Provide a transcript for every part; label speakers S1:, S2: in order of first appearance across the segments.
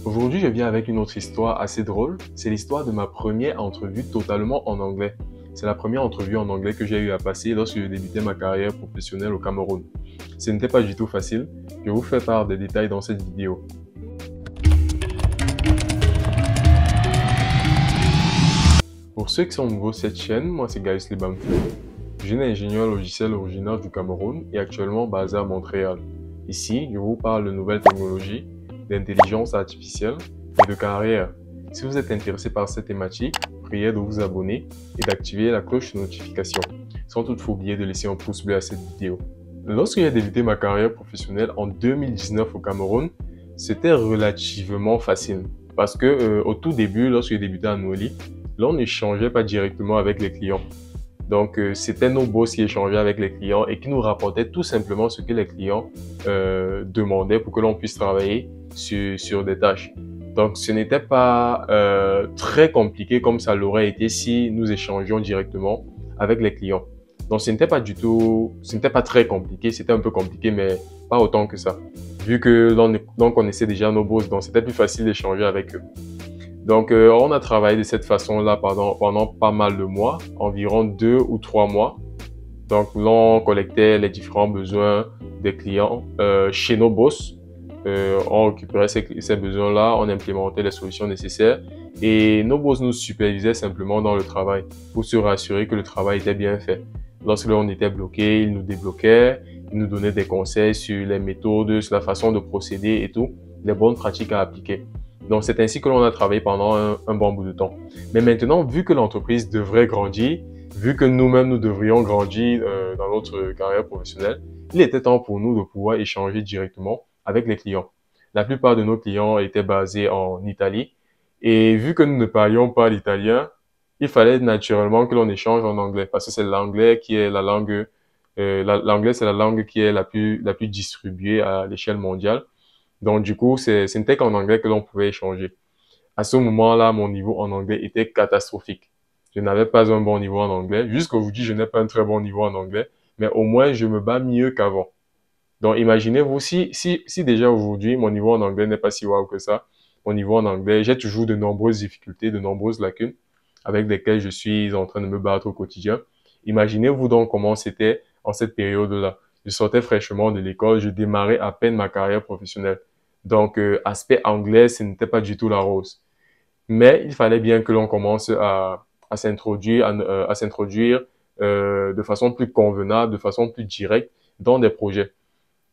S1: Aujourd'hui, je viens avec une autre histoire assez drôle. C'est l'histoire de ma première entrevue totalement en anglais. C'est la première entrevue en anglais que j'ai eu à passer lorsque je débutais ma carrière professionnelle au Cameroun. Ce n'était pas du tout facile. Je vous fais part des détails dans cette vidéo. Pour ceux qui sont nouveaux sur cette chaîne, moi c'est Gaius Libamfeu. Jeune ingénieur logiciel originaire du Cameroun et actuellement basé à Montréal. Ici, je vous parle de nouvelles technologies, d'intelligence artificielle et de carrière. Si vous êtes intéressé par cette thématique, priez de vous abonner et d'activer la cloche de notification, sans toutefois oublier de laisser un pouce bleu à cette vidéo. Lorsque j'ai débuté ma carrière professionnelle en 2019 au Cameroun, c'était relativement facile. Parce que au tout début, lorsque j'ai débuté à Noueli, là on n'échangeait pas directement avec les clients. Donc, c'était nos boss qui échangeaient avec les clients et qui nous rapportaient tout simplement ce que les clients demandaient pour que l'on puisse travailler sur des tâches. Donc, ce n'était pas très compliqué comme ça l'aurait été si nous échangions directement avec les clients. Donc, ce n'était pas très compliqué, c'était un peu compliqué, mais pas autant que ça. Vu que l'on connaissait déjà nos boss, donc c'était plus facile d'échanger avec eux. Donc, on a travaillé de cette façon-là pendant pas mal de mois, environ 2 ou 3 mois. Donc, l'on collectait les différents besoins des clients chez nos boss. On récupérait ces besoins-là, on implémentait les solutions nécessaires et nos boss nous supervisaient simplement dans le travail pour se rassurer que le travail était bien fait. Lorsque l'on était bloqué, ils nous débloquaient, ils nous donnaient des conseils sur les méthodes, sur la façon de procéder et tout, les bonnes pratiques à appliquer. Donc, c'est ainsi que l'on a travaillé pendant un bon bout de temps. Mais maintenant, vu que l'entreprise devrait grandir, vu que nous-mêmes, nous devrions grandir dans notre carrière professionnelle, il était temps pour nous de pouvoir échanger directement avec les clients. La plupart de nos clients étaient basés en Italie. Et vu que nous ne parlions pas l'italien, il fallait naturellement que l'on échange en anglais. Parce que c'est l'anglais qui est la langue, l'anglais c'est la langue qui est la plus distribuée à l'échelle mondiale. Donc, du coup, ce n'était qu'en anglais que l'on pouvait échanger. À ce moment-là, mon niveau en anglais était catastrophique. Je n'avais pas un bon niveau en anglais. Jusqu'aujourd'hui, je n'ai pas un très bon niveau en anglais, mais au moins, je me bats mieux qu'avant. Donc, imaginez-vous, si déjà aujourd'hui, mon niveau en anglais n'est pas si wow que ça, mon niveau en anglais, j'ai toujours de nombreuses difficultés, de nombreuses lacunes avec lesquelles je suis en train de me battre au quotidien. Imaginez-vous donc comment c'était en cette période-là. Je sortais fraîchement de l'école, je démarrais à peine ma carrière professionnelle. Donc, aspect anglais, ce n'était pas du tout la rose. Mais il fallait bien que l'on commence à s'introduire, à s'introduire de façon plus convenable, de façon plus directe dans des projets.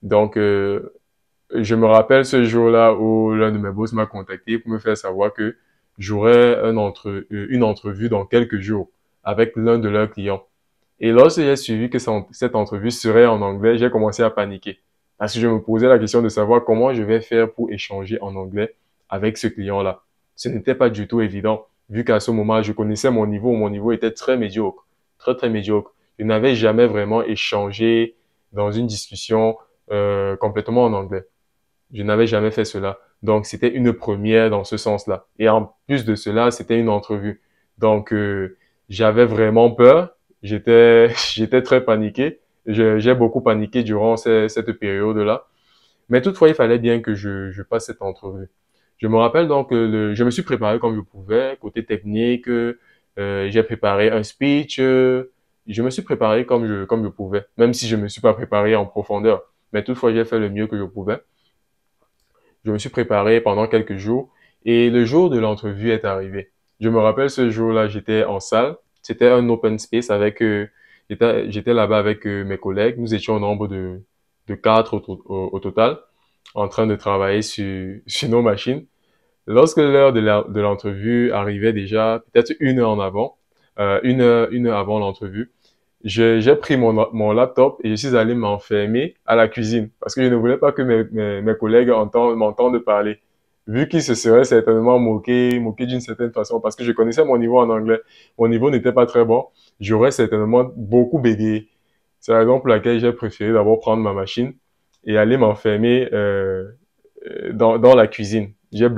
S1: Donc, je me rappelle ce jour-là où l'un de mes boss m'a contacté pour me faire savoir que j'aurais une entrevue dans quelques jours avec l'un de leurs clients. Et lorsque j'ai suivi que cette entrevue serait en anglais, j'ai commencé à paniquer. Parce que je me posais la question de savoir comment je vais faire pour échanger en anglais avec ce client-là. Ce n'était pas du tout évident, vu qu'à ce moment, je connaissais mon niveau était très médiocre, très très médiocre. Je n'avais jamais vraiment échangé dans une discussion complètement en anglais. Je n'avais jamais fait cela. Donc, c'était une première dans ce sens-là. Et en plus de cela, c'était une entrevue. Donc, j'avais vraiment peur. J'étais très paniqué. J'ai beaucoup paniqué durant cette période-là. Mais toutefois, il fallait bien que je passe cette entrevue. Je me rappelle donc que je me suis préparé comme je pouvais, côté technique. J'ai préparé un speech. Je me suis préparé comme je pouvais, même si je me suis pas préparé en profondeur. Mais toutefois, j'ai fait le mieux que je pouvais. Je me suis préparé pendant quelques jours et le jour de l'entrevue est arrivé. Je me rappelle ce jour-là, j'étais en salle. C'était un open space avec, j'étais là-bas avec mes collègues. Nous étions au nombre de quatre au total, en train de travailler sur nos machines. Lorsque l'heure de l'entrevue arrivait déjà, peut-être une heure en avant, une heure avant l'entrevue, j'ai pris mon laptop et je suis allé m'enfermer à la cuisine parce que je ne voulais pas que mes collègues m'entendent parler. Vu qu'ils se seraient certainement moqués d'une certaine façon parce que je connaissais mon niveau en anglais. Mon niveau n'était pas très bon. J'aurais certainement beaucoup bégayé. C'est la raison pour laquelle j'ai préféré d'abord prendre ma machine et aller m'enfermer dans la cuisine. J'ai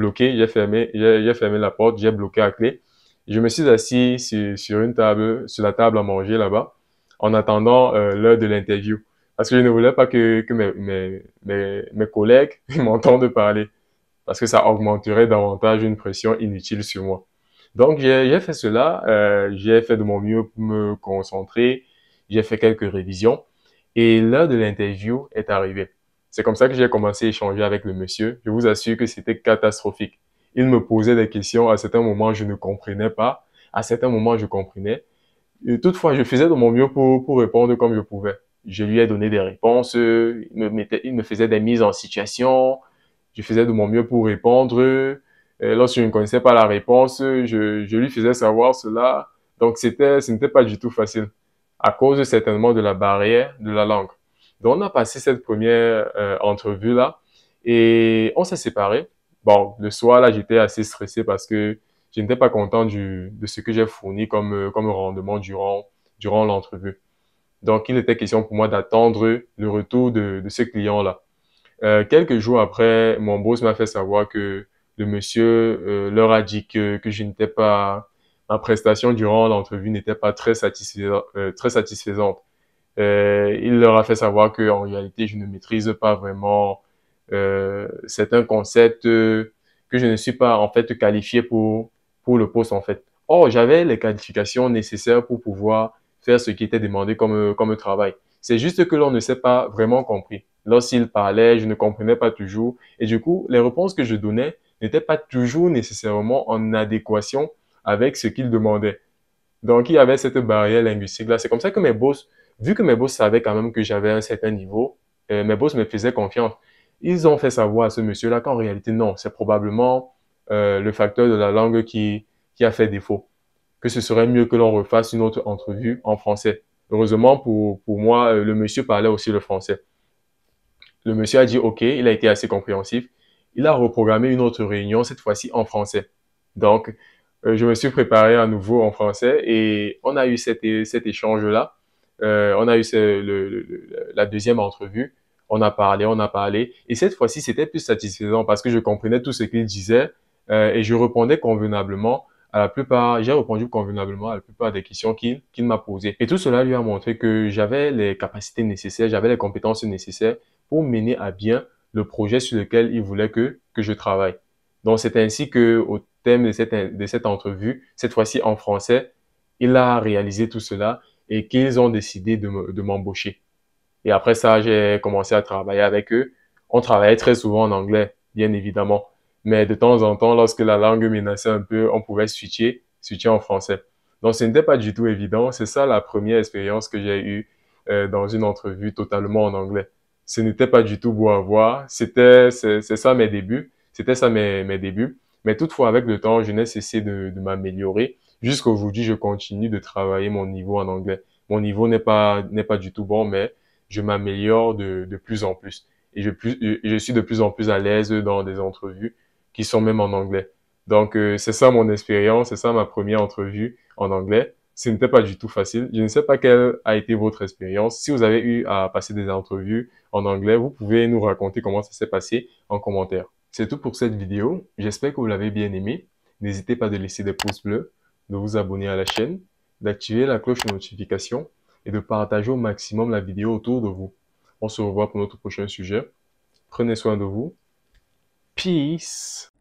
S1: fermé la porte, j'ai bloqué à clé. Je me suis assis sur la table à manger là-bas en attendant l'heure de l'interview. Parce que je ne voulais pas que mes collègues m'entendent parler. parce que ça augmenterait davantage une pression inutile sur moi. Donc, j'ai fait cela, j'ai fait de mon mieux pour me concentrer, j'ai fait quelques révisions et l'heure de l'interview est arrivée. C'est comme ça que j'ai commencé à échanger avec le monsieur. Je vous assure que c'était catastrophique. Il me posait des questions, à certains moments je ne comprenais pas, à certains moments je comprenais. Et toutefois, je faisais de mon mieux pour répondre comme je pouvais. Je lui ai donné des réponses, il me faisait des mises en situation, je faisais de mon mieux pour répondre. Lorsque je ne connaissais pas la réponse, je lui faisais savoir cela. Donc ce n'était pas du tout facile, à cause certainement de la barrière de la langue. Donc on a passé cette première entrevue-là et on s'est séparés. Bon, le soir là, j'étais assez stressé parce que je n'étais pas content de ce que j'ai fourni comme rendement durant l'entrevue. Donc, il était question pour moi d'attendre le retour de ce client-là. Quelques jours après, mon boss m'a fait savoir que le monsieur leur a dit que je n'étais pas, ma prestation durant l'entrevue n'était pas très satisfaisante. Il leur a fait savoir que en réalité, je ne maîtrise pas vraiment certains concepts, que je ne suis pas en fait qualifié pour le poste en fait. Or, j'avais les qualifications nécessaires pour pouvoir faire ce qui était demandé comme travail. C'est juste que l'on ne s'est pas vraiment compris. Lorsqu'il parlait, je ne comprenais pas toujours. Et du coup, les réponses que je donnais n'étaient pas toujours nécessairement en adéquation avec ce qu'il demandait. Donc, il y avait cette barrière linguistique-là. C'est comme ça que mes boss, vu que mes boss savaient quand même que j'avais un certain niveau, mes boss me faisaient confiance. Ils ont fait savoir à ce monsieur-là qu'en réalité, non, c'est probablement le facteur de la langue qui a fait défaut. Que ce serait mieux que l'on refasse une autre entrevue en français. Heureusement pour moi, le monsieur parlait aussi le français. Le monsieur a dit OK, il a été assez compréhensif. Il a reprogrammé une autre réunion, cette fois-ci en français. Donc, je me suis préparé à nouveau en français et on a eu cet échange-là. On a eu la deuxième entrevue. On a parlé. Et cette fois-ci, c'était plus satisfaisant parce que je comprenais tout ce qu'il disait et je répondais convenablement j'ai répondu convenablement à la plupart des questions qu'il m'a posées. Et tout cela lui a montré que j'avais les capacités nécessaires, j'avais les compétences nécessaires pour mener à bien le projet sur lequel il voulait que je travaille. Donc, c'est ainsi que, au thème de cette entrevue, cette fois-ci en français, il a réalisé tout cela et qu'ils ont décidé de m'embaucher. Et après ça, j'ai commencé à travailler avec eux. On travaillait très souvent en anglais, bien évidemment. Mais de temps en temps, lorsque la langue menaçait un peu, on pouvait switcher en français. Donc, ce n'était pas du tout évident. C'est ça la première expérience que j'ai eue dans une entrevue totalement en anglais. Ce n'était pas du tout beau à voir. C'est ça mes débuts. C'était ça mes débuts. Mais toutefois, avec le temps, je n'ai cessé de m'améliorer. Jusqu'aujourd'hui, je continue de travailler mon niveau en anglais. Mon niveau n'est pas du tout bon, mais je m'améliore de plus en plus. Et je suis de plus en plus à l'aise dans des entrevues qui sont même en anglais. Donc, c'est ça mon expérience, c'est ça ma première entrevue en anglais. Ce n'était pas du tout facile. Je ne sais pas quelle a été votre expérience. Si vous avez eu à passer des entrevues en anglais, vous pouvez nous raconter comment ça s'est passé en commentaire. C'est tout pour cette vidéo. J'espère que vous l'avez bien aimé. N'hésitez pas de laisser des pouces bleus, de vous abonner à la chaîne, d'activer la cloche de notification et de partager au maximum la vidéo autour de vous. On se revoit pour notre prochain sujet. Prenez soin de vous. Peace.